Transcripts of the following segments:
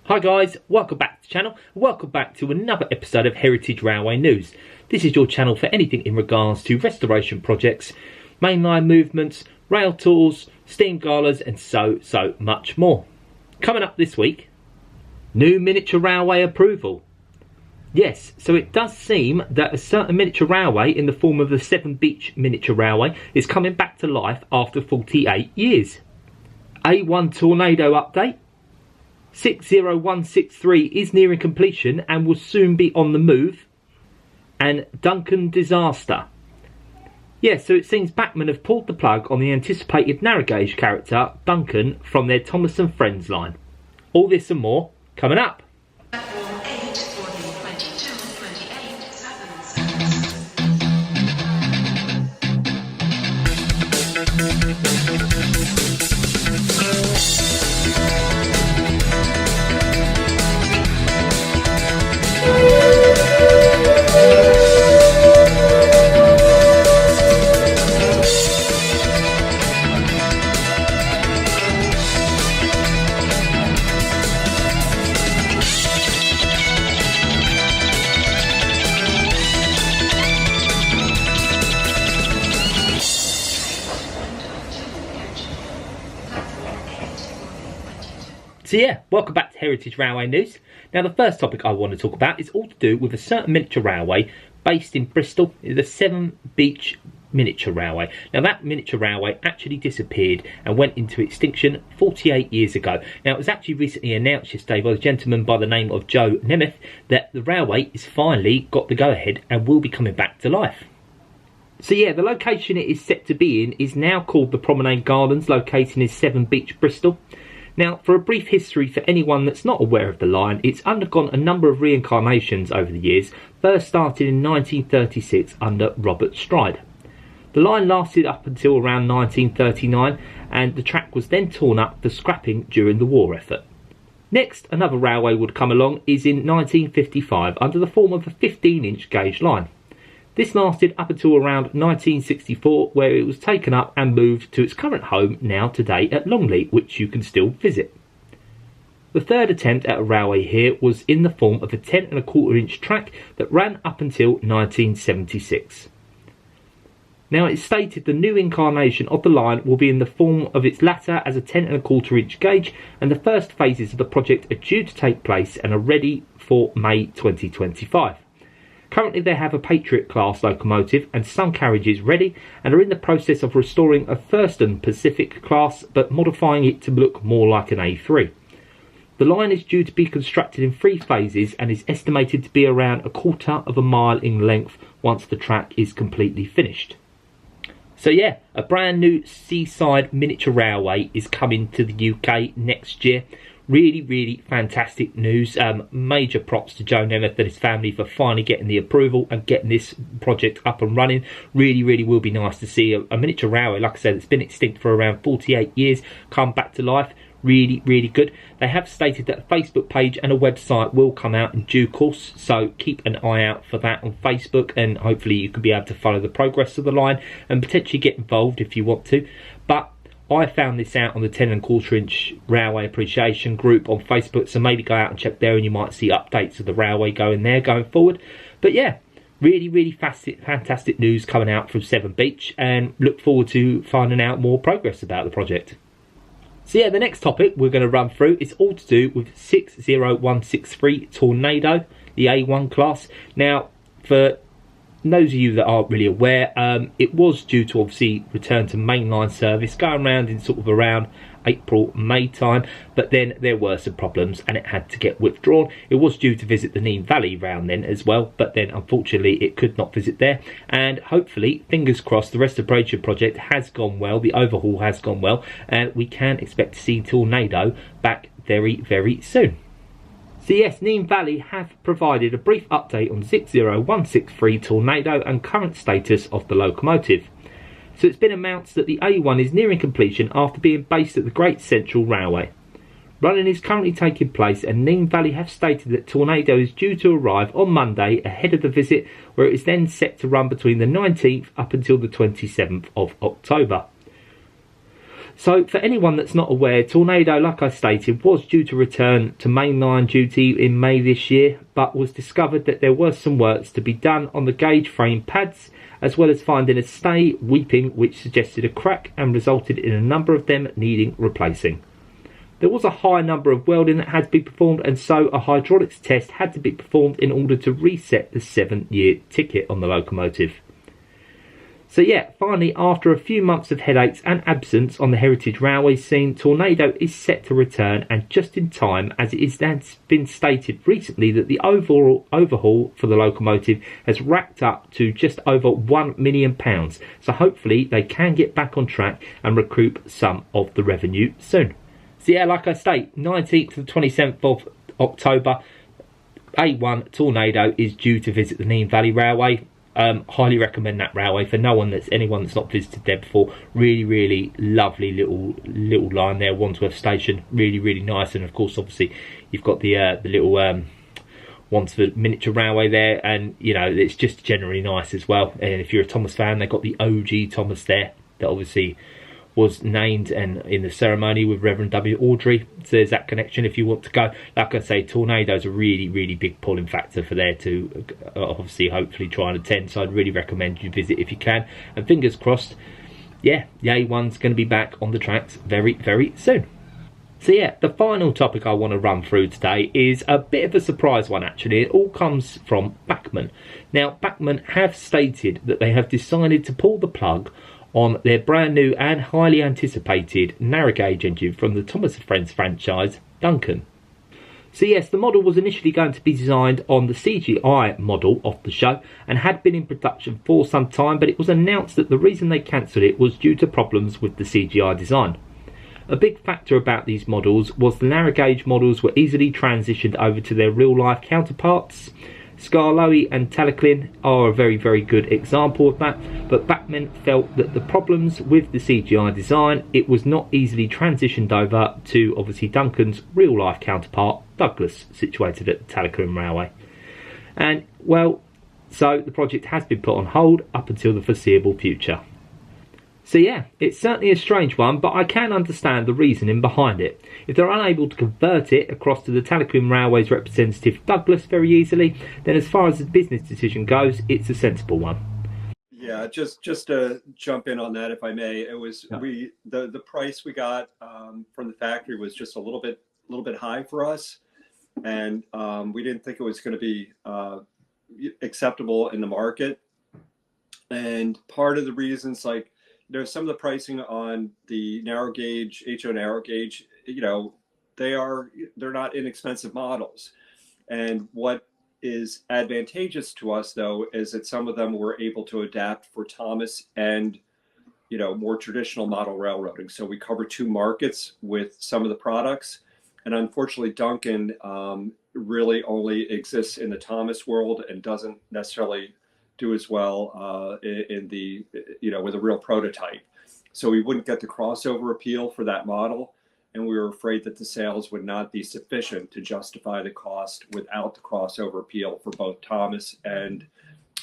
Hi guys, welcome back to the channel. Welcome back to another episode of Heritage Railway News. This is your channel for anything in regards to restoration projects, mainline movements, rail tours, steam galas and so much more. Coming up this week, new miniature railway approval. Yes, so it does seem that a certain miniature railway in the form of the Severn Beach Miniature Railway is coming back to life after 48 years. A1 tornado update. 60163 is nearing completion and will soon be on the move. And Duncan disaster. Yes, so it seems Bachmann have pulled the plug on the anticipated narrow gauge character Duncan from their Thomas and Friends line. All this and more coming up. So yeah, welcome back to Heritage Railway News. Now the first topic I want to talk about is all to do with a certain miniature railway based in Bristol, the Severn Beach Miniature Railway. Now that miniature railway actually disappeared and went into extinction 48 years ago. Now it was actually recently announced yesterday by a gentleman by the name of Joe Nemeth that the railway is finally got the go-ahead and will be coming back to life. So yeah, the location it is set to be in is now called the Promenade Gardens, located in Severn Beach, Bristol. Now, for a brief history for anyone that's not aware of the line, it's undergone a number of reincarnations over the years, first started in 1936 under Robert Stride. The line lasted up until around 1939 and the track was then torn up for scrapping during the war effort. Next, another railway would come along is in 1955 under the form of a 15-inch gauge line. This lasted up until around 1964, where it was taken up and moved to its current home now today at Longley, which you can still visit. The third attempt at a railway here was in the form of a 10.25-inch track that ran up until 1976. Now it's stated the new incarnation of the line will be in the form of its latter as a 10.25-inch gauge, and the first phases of the project are due to take place and are ready for May 2025. Currently they have a Patriot class locomotive and some carriages ready and are in the process of restoring a Thurston Pacific class but modifying it to look more like an A3. The line is due to be constructed in 3 phases and is estimated to be around 1/4 of a mile in length once the track is completely finished. So yeah, a brand new seaside miniature railway is coming to the UK next year. Really fantastic news. Major props to Joe Nemeth and his family for finally getting the approval and getting this project up and running. Really will be nice to see a miniature railway, like I said, it's been extinct for around 48 years, come back to life. Really good. They have stated that a Facebook page and a website will come out in due course, so keep an eye out for that on Facebook, and hopefully you can be able to follow the progress of the line and potentially get involved if you want to. But I found this out on the 10.25-inch Railway Appreciation group on Facebook, so maybe go out and check there and you might see updates of the railway going there going forward. But yeah, really fantastic news coming out from Severn Beach, and look forward to finding out more progress about the project. So yeah, the next topic we're going to run through is all to do with 60163 Tornado, the A1 class. Now, for those of you that aren't really aware, it was due to obviously return to mainline service going around in sort of around April, May time, but then there were some problems and it had to get withdrawn. It was due to visit the Nene Valley round then as well, but then unfortunately it could not visit there, and hopefully, fingers crossed, the restoration project has gone well, the overhaul has gone well, and we can expect to see Tornado back very soon. So yes, Nene Valley have provided a brief update on 60163 Tornado and current status of the locomotive. So it's been announced that the A1 is nearing completion after being based at the Great Central Railway. Running is currently taking place, and Nene Valley have stated that Tornado is due to arrive on Monday ahead of the visit, where it is then set to run between the 19th up until the 27th of October. So for anyone that's not aware, Tornado, like I stated, was due to return to mainline duty in May this year, but was discovered that there were some works to be done on the gauge frame pads, as well as finding a stay weeping which suggested a crack and resulted in a number of them needing replacing. There was a high number of welding that had to be performed, and so a hydraulics test had to be performed in order to reset the 7-year ticket on the locomotive. So yeah, finally, after a few months of headaches and absence on the Heritage Railway scene, Tornado is set to return, and just in time, as it has been stated recently that the overall overhaul for the locomotive has racked up to just over £1 million. So hopefully they can get back on track and recoup some of the revenue soon. So yeah, like I state, 19th to the 27th of October, A1 Tornado is due to visit the Nene Valley Railway. Highly recommend that railway for anyone that's not visited there before. Really lovely little line there, Wandsworth Station. Really nice, and of course, obviously, you've got the little Wandsworth miniature railway there, and you know it's just generally nice as well. And if you're a Thomas fan, they've got the OG Thomas there that obviously was named and in the ceremony with Reverend W. Audrey. So there's that connection if you want to go. Like I say, Tornado's a really big pulling factor for there to obviously hopefully try and attend. So I'd really recommend you visit if you can. And fingers crossed, yeah, the A1's going to be back on the tracks very soon. So yeah, the final topic I want to run through today is a bit of a surprise one actually. It all comes from Bachmann. Now, Bachmann have stated that they have decided to pull the plug on their brand new and highly anticipated narrow gauge engine from the Thomas & Friends franchise, Duncan. So yes, the model was initially going to be designed on the CGI model of the show and had been in production for some time, but it was announced that the reason they cancelled it was due to problems with the CGI design. A big factor about these models was the narrow gauge models were easily transitioned over to their real life counterparts. Skarloey and Talakrin are a very good example of that, but Bachmann felt that the problems with the CGI design, it was not easily transitioned over to obviously Duncan's real life counterpart, Douglas, situated at the Talakrin Railway. And well, so the project has been put on hold up until the foreseeable future. So yeah, it's certainly a strange one, but I can understand the reasoning behind it. If they're unable to convert it across to the Talakrin Railway's representative Douglas very easily, then as far as the business decision goes, it's a sensible one. Yeah, just to jump in on that, if I may, it was the price we got from the factory was just a little bit high for us, and we didn't think it was going to be acceptable in the market. And part of the reasons, like, there's some of the pricing on the narrow gauge, HO narrow gauge, you know, they're not inexpensive models. And what is advantageous to us, though, is that some of them were able to adapt for Thomas and, you know, more traditional model railroading. So we cover two markets with some of the products. And unfortunately, Duncan really only exists in the Thomas world and doesn't necessarily do as well in the, you know, with a real prototype. So we wouldn't get the crossover appeal for that model, and we were afraid that the sales would not be sufficient to justify the cost without the crossover appeal for both Thomas and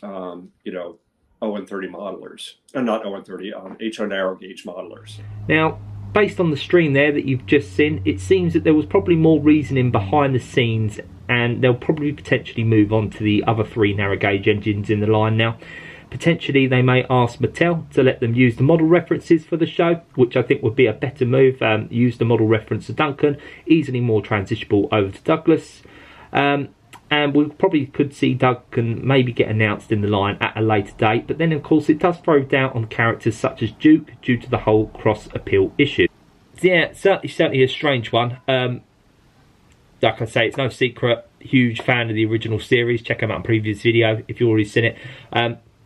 you know, ON30 modelers, and not ON30, HO narrow gauge modelers. Now, based on the stream there that you've just seen, it seems that there was probably more reasoning behind the scenes, and they'll probably potentially move on to the other three narrow gauge engines in the line now. Potentially they may ask Mattel to let them use the model references for the show, which I think would be a better move. Use the model reference to Duncan, easily more transitionable over to Douglas. And we probably could see Duncan maybe get announced in the line at a later date, but then of course it does throw doubt on characters such as Duke due to the whole cross appeal issue. So yeah, certainly a strange one. Like I say, it's no secret, huge fan of the original series. Check them out in previous video if you've already seen it.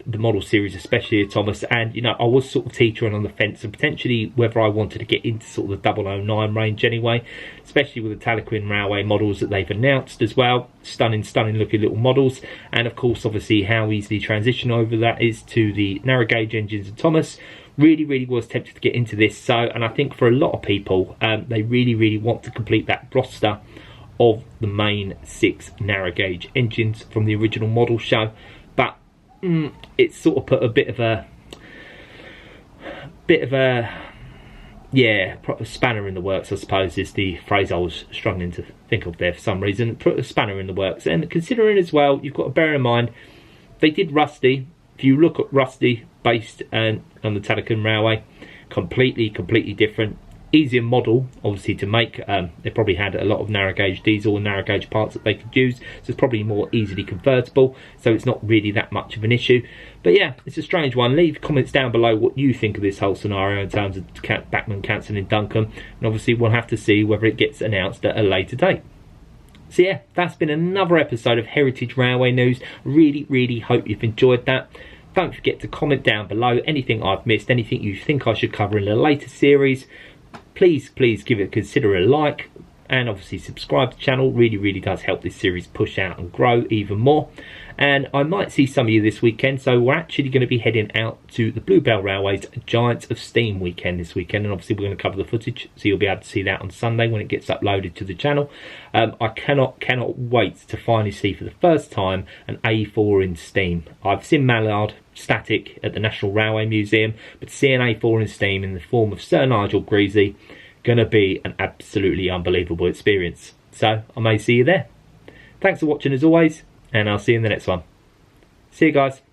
The model series, especially of Thomas, and you know, I was sort of teetering on the fence and potentially whether I wanted to get into sort of the 009 range anyway, especially with the Talakrin Railway models that they've announced as well. Stunning looking little models, and of course obviously how easily transition over that is to the narrow gauge engines of Thomas. Really was tempted to get into this, so, and I think for a lot of people they really want to complete that roster of the main 6 narrow gauge engines from the original model show. But it's sort of put a bit of a Yeah, put a spanner in the works, I suppose, is the phrase I was struggling to think of there for some reason. Put a spanner in the works. And considering as well, you've got to bear in mind, they did Rusty. If you look at Rusty, based on the Tadakan Railway, completely different. Easier model, obviously, to make. They probably had a lot of narrow gauge diesel and narrow gauge parts that they could use, so it's probably more easily convertible, so it's not really that much of an issue. But yeah, it's a strange one. Leave comments down below what you think of this whole scenario in terms of Bachmann cancelling Duncan, and obviously we'll have to see whether it gets announced at a later date. So yeah, that's been another episode of Heritage Railway News. Really hope you've enjoyed that. Don't forget to comment down below anything I've missed, anything you think I should cover in a later series. Please give it, consider a like, and obviously subscribe to the channel. Really does help this series push out and grow even more. And I might see some of you this weekend, so we're actually going to be heading out to the Bluebell Railway's Giants of Steam weekend this weekend, and obviously we're going to cover the footage, so you'll be able to see that on Sunday when it gets uploaded to the channel. I cannot wait to finally see for the first time an A4 in steam. I've seen Mallard static at the National Railway Museum, but to see an A4 in steam in the form of Sir Nigel Greasy, going to be an absolutely unbelievable experience. So I may see you there. Thanks for watching as always, and I'll see you in the next one. See you guys.